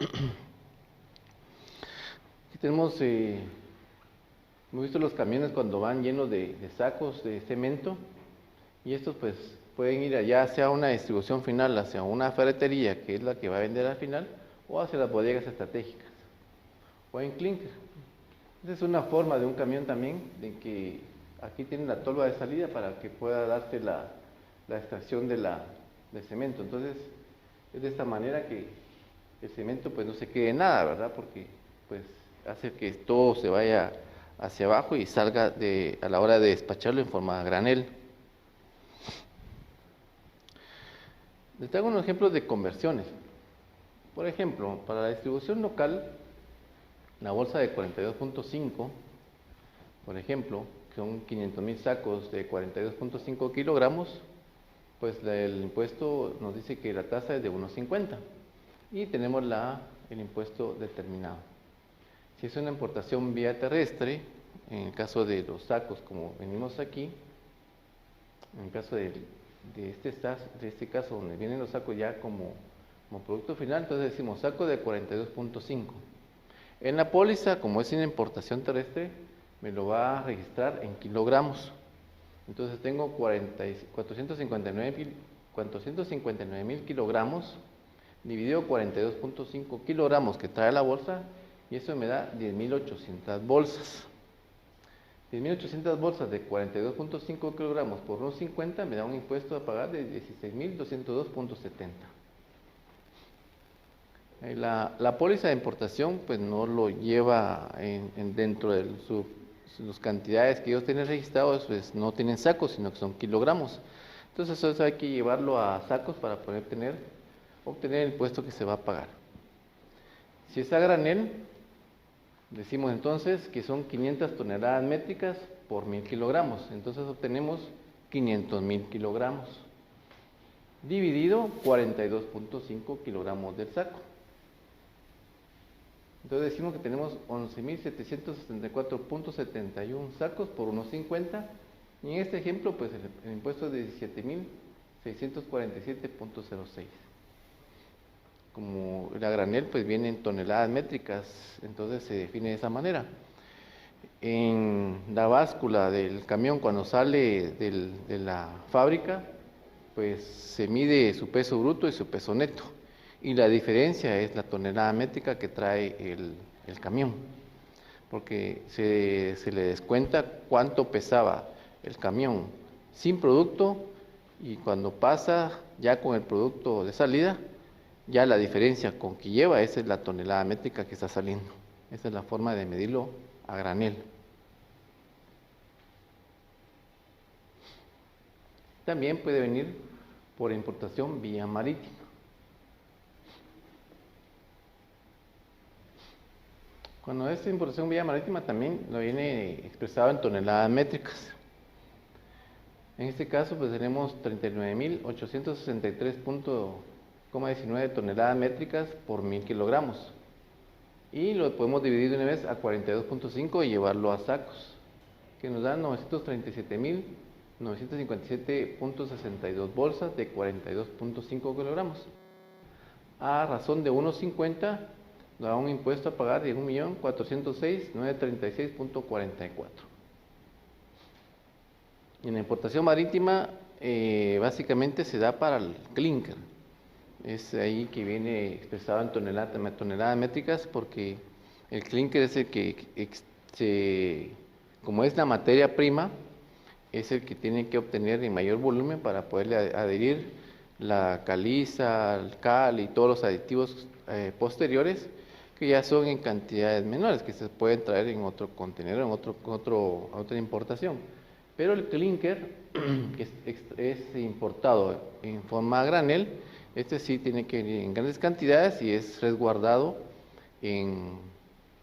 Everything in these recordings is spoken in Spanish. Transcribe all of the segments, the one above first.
Aquí tenemos, hemos visto los camiones cuando van llenos de sacos de cemento, y estos pues pueden ir allá hacia una distribución final, hacia una ferretería, que es la que va a vender al final, o hacia las bodegas estratégicas, o en clinker. Esa es una forma de un camión también, de que aquí tiene la tolva de salida para que pueda darse la extracción del cemento. Entonces, es de esta manera que el cemento pues no se quede nada, ¿verdad? Porque pues hace que todo se vaya hacia abajo y salga a la hora de despacharlo en forma de granel. Les traigo unos ejemplos de conversiones. Por ejemplo, para la distribución local, la bolsa de 42.5, por ejemplo, que son 500,000 sacos de 42.5 kilogramos, pues el impuesto nos dice que la tasa es de 1.50 y tenemos el impuesto determinado. Si es una importación vía terrestre, en el caso de los sacos como venimos aquí, en el caso de este caso donde vienen los sacos ya como producto final, entonces decimos saco de 42.5. En la póliza, como es una importación terrestre, me lo va a registrar en kilogramos. Entonces tengo 459,000 kilogramos dividido 42.5 kilogramos que trae la bolsa, y eso me da 10.800 bolsas. 10.800 bolsas de 42.5 kilogramos por unos 50 me da un impuesto a pagar de 16.202.70. La póliza de importación pues no lo lleva dentro de sus cantidades que ellos tienen registrados, pues no tienen sacos, sino que son kilogramos. Entonces eso hay que llevarlo a sacos para poder obtener el impuesto que se va a pagar. Si es a granel, decimos entonces que son 500 toneladas métricas por 1.000 kilogramos. Entonces obtenemos 500,000 kilogramos dividido 42.5 kilogramos del saco. Entonces decimos que tenemos 11.774.71 sacos por unos 50, y en este ejemplo pues el impuesto es de 17.647.06. Como la granel pues viene en toneladas métricas, entonces se define de esa manera. En la báscula del camión, cuando sale de la fábrica, pues se mide su peso bruto y su peso neto, y la diferencia es la tonelada métrica que trae el camión, porque se le descuenta cuánto pesaba el camión sin producto, y cuando pasa ya con el producto de salida, ya la diferencia con que lleva, esa es la tonelada métrica que está saliendo. Esa es la forma de medirlo a granel. También puede venir por importación vía marítima. Cuando es importación vía marítima también lo viene expresado en toneladas métricas. En este caso pues tenemos 39.863.19 toneladas métricas por 1.000 kilogramos. Y lo podemos dividir de una vez a 42.5 y llevarlo a sacos, que nos dan 937.957.62 bolsas de 42.5 kilogramos. A razón de 1.50 da un impuesto a pagar de 1.406.936.44. En la importación marítima básicamente se da para el clinker. Es ahí que viene expresado en toneladas métricas, porque el clinker es el que, como es la materia prima, es el que tiene que obtener en mayor volumen para poderle adherir la caliza, el cal y todos los aditivos posteriores, que ya son en cantidades menores, que se pueden traer en otro contenedor, en otra importación. Pero el clinker, que es importado en forma a granel, este sí tiene que venir en grandes cantidades y es resguardado en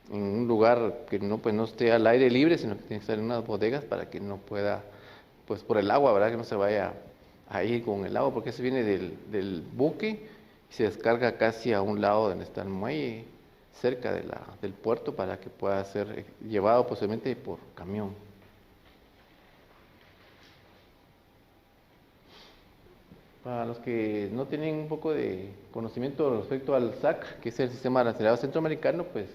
un lugar que no esté al aire libre, sino que tiene que estar en unas bodegas para que no pueda, pues por el agua, ¿verdad? Que no se vaya a ir con el agua, porque eso viene del buque y se descarga casi a un lado donde está el muelle, cerca del puerto, para que pueda ser llevado posiblemente por camión. Para los que no tienen un poco de conocimiento respecto al SAC, que es el Sistema Arancelario Centroamericano, pues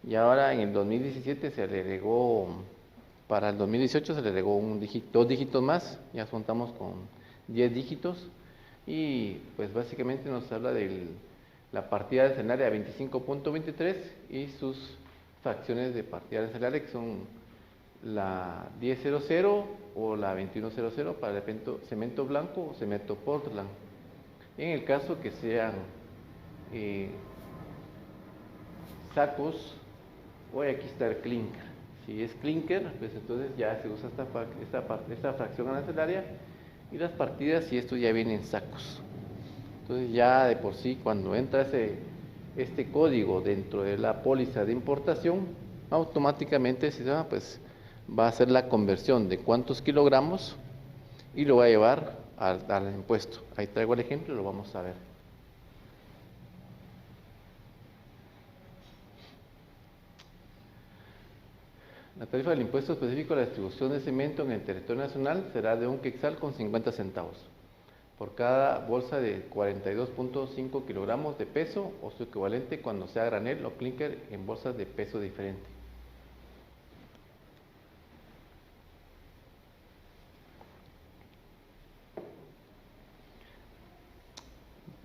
ya ahora en el 2017 se le agregó, para el 2018 se le agregó dos dígitos más, ya contamos con 10 dígitos, y pues básicamente nos habla de la partida arancelaria 25.23 y sus fracciones de partida arancelaria, que son la 1000 o la 2100 para el cemento blanco o cemento Portland. En el caso que sean sacos, hoy aquí está el clinker. Si es clinker, pues entonces ya se usa esta fracción arancelaria, y las partidas, y esto ya viene en sacos. Entonces ya de por sí, cuando entra este código dentro de la póliza de importación, automáticamente pues va a hacer la conversión de cuántos kilogramos y lo va a llevar al impuesto. Ahí traigo el ejemplo y lo vamos a ver. La tarifa del impuesto específico a la distribución de cemento en el territorio nacional será de 1 quetzal con 50 centavos por cada bolsa de 42.5 kilogramos de peso o su equivalente cuando sea granel o clinker en bolsas de peso diferente.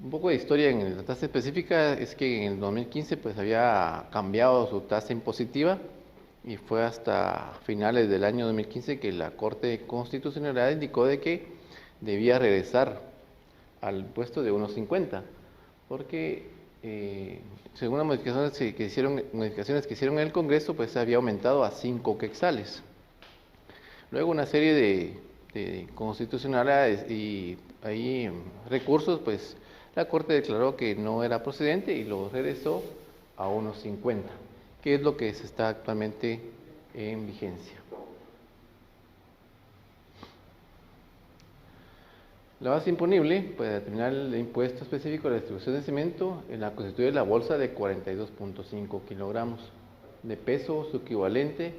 Un poco de historia en la tasa específica es que en el 2015 pues había cambiado su tasa impositiva, y fue hasta finales del año 2015 que la Corte Constitucional indicó de que debía regresar al impuesto de 1.50, porque según las modificaciones que hicieron en el Congreso, pues había aumentado a 5 quetzales. Luego una serie de constitucionales y ahí recursos, pues la Corte declaró que no era procedente y lo regresó a 1.50, que es lo que se está actualmente en vigencia. La base imponible para determinar el impuesto específico de la distribución de cemento en la constituye la bolsa de 42.5 kilogramos de peso o su equivalente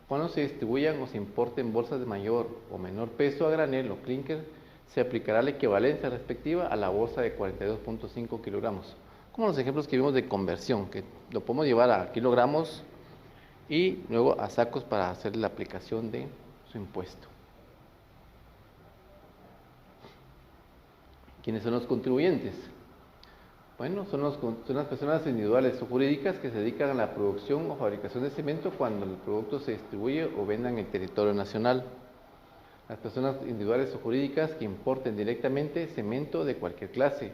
cuando se distribuyan o se importen bolsas de mayor o menor peso a granel o clinker. Se aplicará la equivalencia respectiva a la bolsa de 42.5 kilogramos, como los ejemplos que vimos de conversión, que lo podemos llevar a kilogramos y luego a sacos para hacer la aplicación de su impuesto. ¿Quiénes son los contribuyentes? Bueno, son las personas individuales o jurídicas que se dedican a la producción o fabricación de cemento cuando el producto se distribuye o venda en el territorio nacional. Las personas individuales o jurídicas que importen directamente cemento de cualquier clase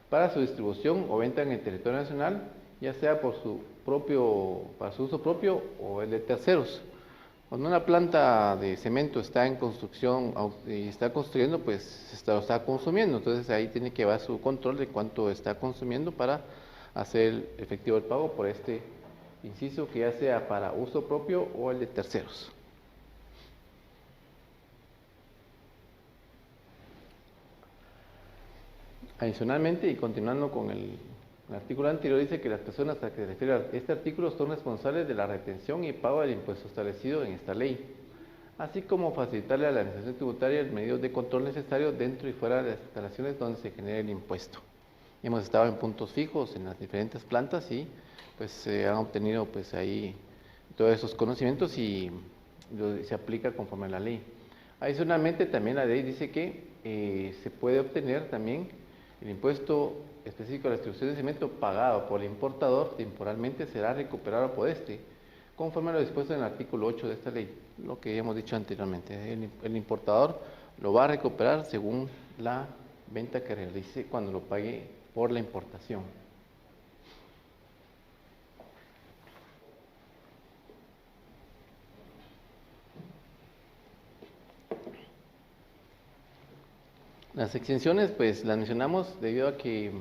para su distribución o venta en el territorio nacional, ya sea para su uso propio o el de terceros. Cuando una planta de cemento está en construcción y está construyendo, pues lo está consumiendo. Entonces ahí tiene que llevar su control de cuánto está consumiendo para hacer efectivo el pago por este inciso, que ya sea para uso propio o el de terceros. Adicionalmente, y continuando con el artículo anterior, dice que las personas a que se refiere este artículo son responsables de la retención y pago del impuesto establecido en esta ley, así como facilitarle a la administración tributaria el medio de control necesario dentro y fuera de las instalaciones donde se genere el impuesto. Hemos estado en puntos fijos en las diferentes plantas y pues se han obtenido pues ahí todos esos conocimientos y se aplica conforme a la ley. Adicionalmente, también la ley dice que se puede obtener también el impuesto específico a la distribución de cemento pagado por el importador temporalmente será recuperado por este, conforme a lo dispuesto en el artículo 8 de esta ley, lo que hemos dicho anteriormente. El importador lo va a recuperar según la venta que realice cuando lo pague por la importación. Las exenciones, pues las mencionamos debido a que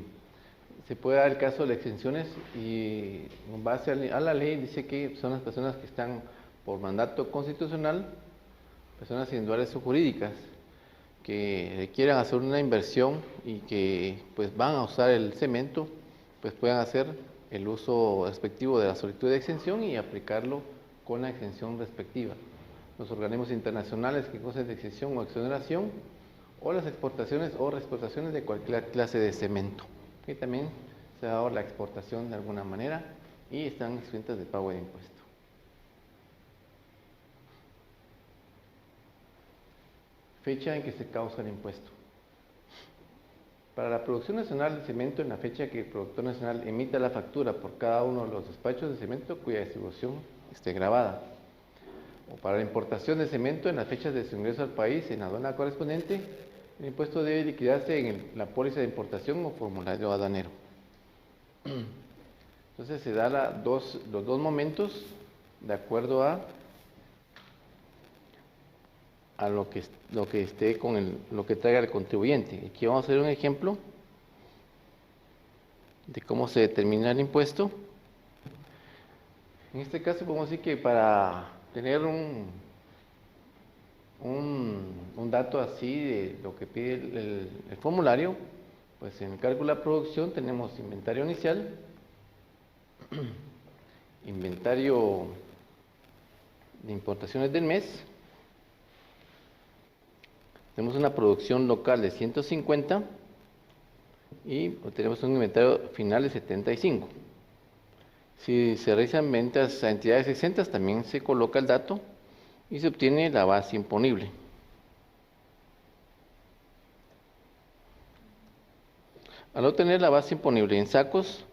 se puede dar el caso de las exenciones, y en base a la ley dice que son las personas que están por mandato constitucional, personas individuales o jurídicas, que quieran hacer una inversión y que pues van a usar el cemento, pues puedan hacer el uso respectivo de la solicitud de exención y aplicarlo con la exención respectiva. Los organismos internacionales que conceden exención o exoneración o las exportaciones o reexportaciones de cualquier clase de cemento, que también se ha dado la exportación de alguna manera y están exentas de pago de impuesto. Fecha en que se causa el impuesto. Para la producción nacional de cemento, en la fecha que el productor nacional emita la factura por cada uno de los despachos de cemento cuya distribución esté grabada. O para la importación de cemento, en las fechas de su ingreso al país en la aduana correspondiente, el impuesto debe liquidarse en la póliza de importación o formulario aduanero. Entonces se da los dos momentos de acuerdo a lo que esté con lo que traiga el contribuyente. Aquí vamos a hacer un ejemplo de cómo se determina el impuesto. En este caso podemos decir que para tener un dato así de lo que pide el formulario, pues en el cálculo de la producción tenemos inventario inicial, inventario de importaciones del mes, tenemos una producción local de 150 y tenemos un inventario final de 75. Si se realizan ventas a entidades exentas, también se coloca el dato y se obtiene la base imponible. Al obtener la base imponible en sacos,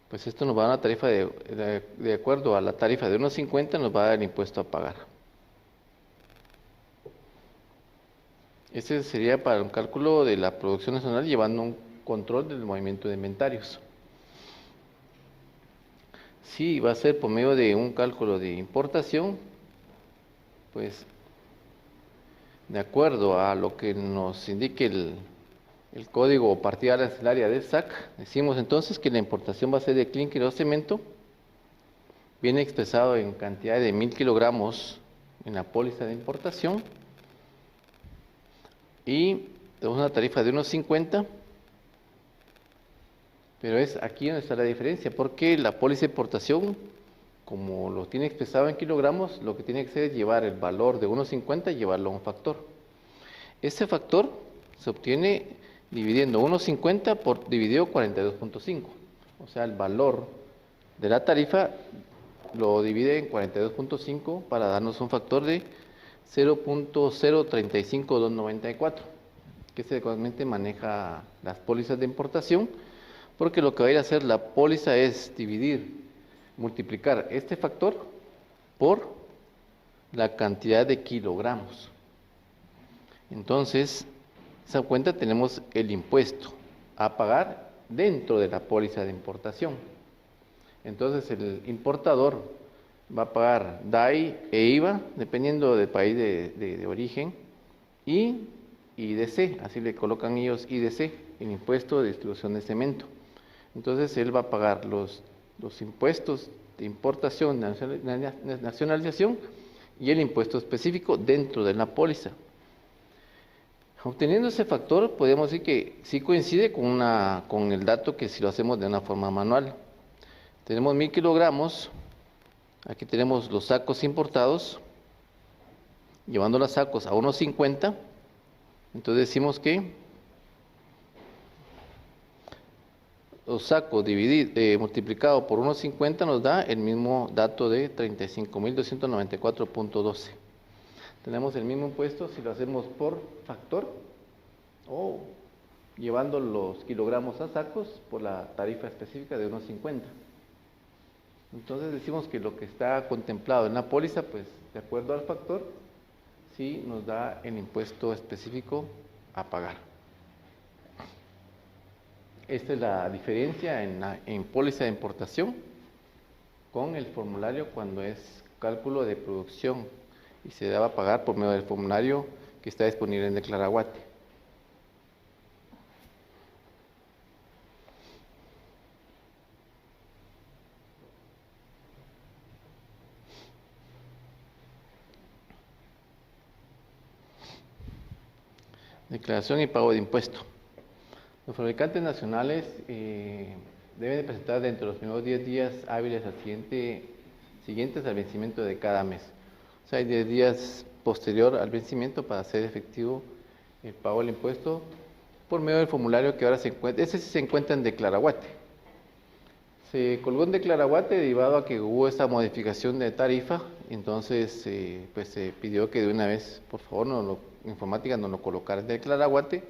pues esto nos va a dar una tarifa de acuerdo a la tarifa de 1.50, nos va a dar el impuesto a pagar. Este sería para un cálculo de la producción nacional llevando un control del movimiento de inventarios. Si va a ser por medio de un cálculo de importación, pues de acuerdo a lo que nos indique el código o partida arancelaria del SAC, decimos entonces que la importación va a ser de clínker o cemento, viene expresado en cantidad de 1000 kilogramos en la póliza de importación y tenemos una tarifa de 1.50, pero es aquí donde está la diferencia, porque la póliza de importación, como lo tiene expresado en kilogramos, lo que tiene que hacer es llevar el valor de 1.50 y llevarlo a un factor. Ese factor se obtiene dividiendo 1.50 por dividido 42.5. O sea, el valor de la tarifa lo divide en 42.5 para darnos un factor de 0.035294, que se actualmente maneja las pólizas de importación, porque lo que va a ir a hacer la póliza es multiplicar este factor por la cantidad de kilogramos. Entonces, esa cuenta tenemos el impuesto a pagar dentro de la póliza de importación. Entonces, el importador va a pagar DAI e IVA, dependiendo del país de origen, y IDC, así le colocan ellos IDC, el impuesto de distribución de cemento. Entonces, él va a pagar los impuestos de importación, nacionalización y el impuesto específico dentro de la póliza. Obteniendo ese factor, podemos decir que sí coincide con el dato que si lo hacemos de una forma manual. Tenemos 1000 kilogramos, aquí tenemos los sacos importados, llevando los sacos a 1.50, entonces decimos que los sacos multiplicado por 1.50 nos da el mismo dato de 35.294.12. Tenemos el mismo impuesto si lo hacemos por factor o llevando los kilogramos a sacos por la tarifa específica de 1.50. Entonces decimos que lo que está contemplado en la póliza, pues de acuerdo al factor, sí nos da el impuesto específico a pagar. Esta es la diferencia en póliza de importación con el formulario cuando es cálculo de producción y se debe pagar por medio del formulario que está disponible en Declaraguate. Declaración y pago de impuesto. Los fabricantes nacionales deben de presentar dentro de los primeros 10 días hábiles siguientes al vencimiento de cada mes. O sea, hay 10 días posterior al vencimiento para hacer efectivo el pago del impuesto por medio del formulario que ahora se encuentra, ese sí se encuentra en Declaraguate. Se colgó en Declaraguate derivado a que hubo esta modificación de tarifa, entonces pues se pidió que de una vez, por favor, informática nos lo colocara en Declaraguate,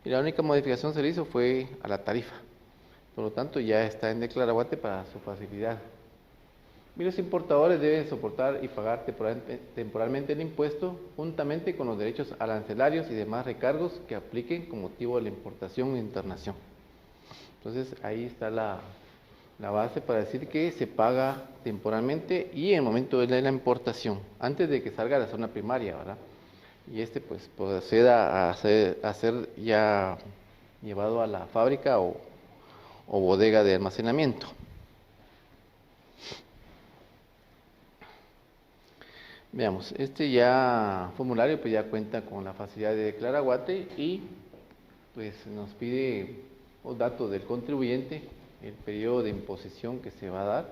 y la única modificación que se le hizo fue a la tarifa. Por lo tanto, ya está en Declaraguate para su facilidad. Y los importadores deben soportar y pagar temporalmente el impuesto juntamente con los derechos arancelarios y demás recargos que apliquen con motivo de la importación e internación. Entonces, ahí está la base para decir que se paga temporalmente y en el momento de la importación, antes de que salga a la zona primaria, ¿verdad? Y pues proceda a ser ya llevado a la fábrica o bodega de almacenamiento. Veamos, ya formulario pues ya cuenta con la facilidad de Declaraguate y pues nos pide los datos del contribuyente, el periodo de imposición que se va a dar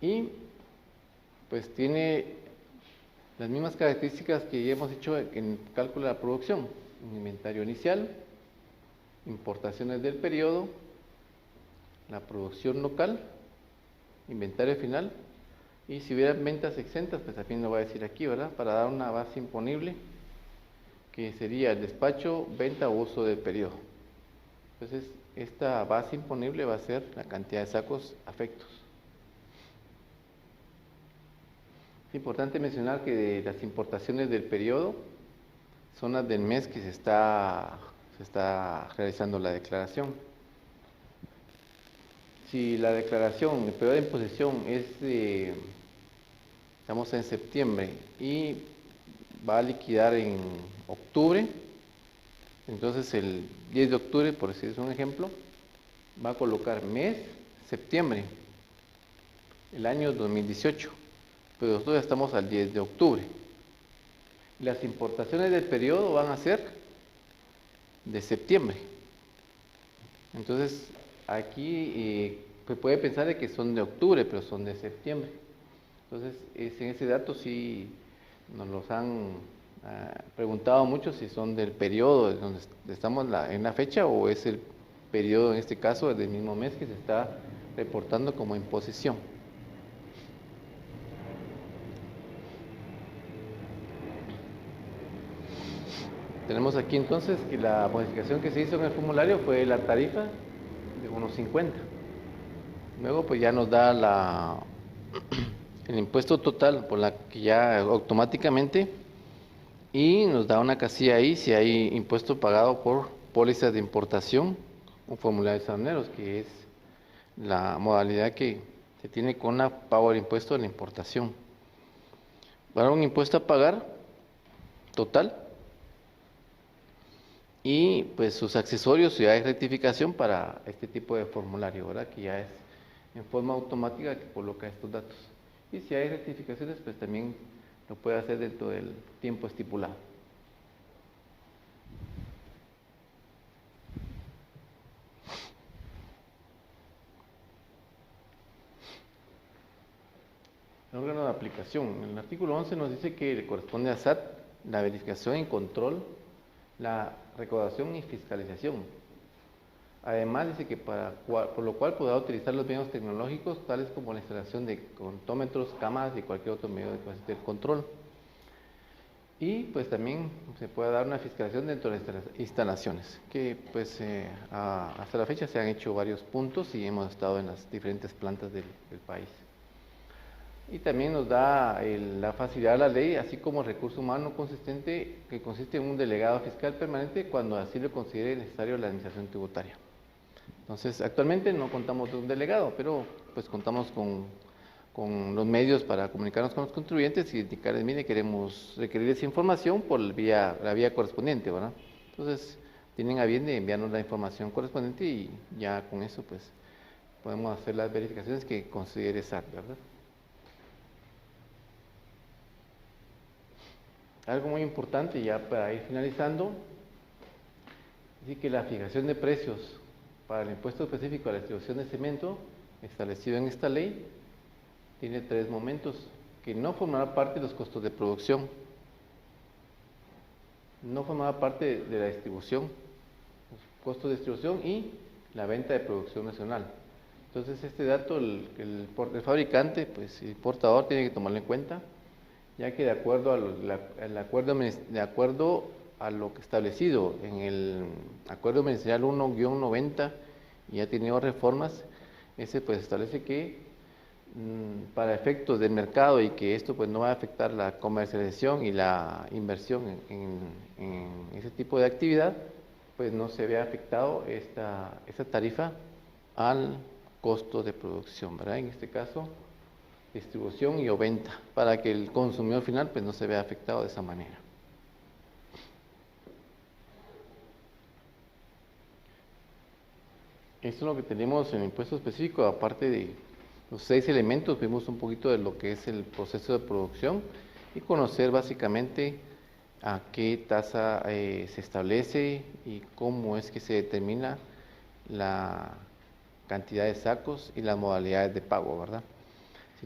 y pues tiene las mismas características que ya hemos hecho en el cálculo de la producción: inventario inicial, importaciones del periodo, la producción local, inventario final, y si hubiera ventas exentas, pues también lo voy a decir aquí, ¿verdad? Para dar una base imponible, que sería el despacho, venta o uso del periodo. Entonces, esta base imponible va a ser la cantidad de sacos afectos. Es importante mencionar que de las importaciones del periodo son las del mes que se está realizando la declaración. Si la declaración, el periodo de imposición estamos en septiembre y va a liquidar en octubre, entonces el 10 de octubre, por decir un ejemplo, va a colocar mes septiembre, el año 2018, pero nosotros ya estamos al 10 de octubre. Las importaciones del periodo van a ser de septiembre. Entonces, aquí pues puede pensar de que son de octubre, pero son de septiembre. Entonces, en ese dato sí nos los han preguntado mucho si son del periodo donde estamos en la fecha o es el periodo, en este caso, del mismo mes que se está reportando como imposición. Tenemos aquí entonces que la modificación que se hizo en el formulario fue la tarifa de 1.50. Luego pues ya nos da el impuesto total por la que ya automáticamente, y nos da una casilla ahí si hay impuesto pagado por pólizas de importación o formularios aduaneros, que es la modalidad que se tiene con la pago del impuesto de la importación. Para un impuesto a pagar total y pues sus accesorios, ya hay rectificación para este tipo de formulario, ¿verdad? Que ya es en forma automática que coloca estos datos. Y si hay rectificaciones, pues también lo puede hacer dentro del tiempo estipulado. El órgano de aplicación. En el artículo 11 nos dice que le corresponde a SAT la verificación y control, la recaudación y fiscalización. Además dice que por lo cual podrá utilizar los medios tecnológicos tales como la instalación de contómetros, cámaras y cualquier otro medio de control. Y pues también se puede dar una fiscalización dentro de las instalaciones, que pues hasta la fecha se han hecho varios puntos y hemos estado en las diferentes plantas del país. Y también nos da la facilidad de la ley, así como el recurso humano consistente, que consiste en un delegado fiscal permanente cuando así lo considere necesario la administración tributaria. Entonces, actualmente no contamos con un delegado, pero pues contamos con los medios para comunicarnos con los contribuyentes y indicarles, mire, queremos requerir esa información por la vía correspondiente, ¿verdad? Entonces, tienen a bien de enviarnos la información correspondiente y ya con eso, pues, podemos hacer las verificaciones que considere SAT, ¿verdad? Algo muy importante ya para ir finalizando, es que la fijación de precios para el impuesto específico a la distribución de cemento, establecido en esta ley, tiene 3 momentos, que no formará parte de los costos de producción. no formaba parte de la distribución, los costos de distribución y la venta de producción nacional. Entonces este dato el fabricante, pues el importador tiene que tomarlo en cuenta, ya que de acuerdo a lo que establecido en el Acuerdo Ministerial 1-90, y ha tenido reformas, ese pues establece que para efectos del mercado y que esto pues no va a afectar la comercialización y la inversión en ese tipo de actividad, pues no se ve afectado esta tarifa al costo de producción, ¿verdad? En este caso, distribución y o venta, para que el consumidor final pues no se vea afectado de esa manera. Esto es lo que tenemos en el impuesto específico, aparte de los 6 elementos, vimos un poquito de lo que es el proceso de producción y conocer básicamente a qué tasa se establece y cómo es que se determina la cantidad de sacos y las modalidades de pago, ¿verdad? Si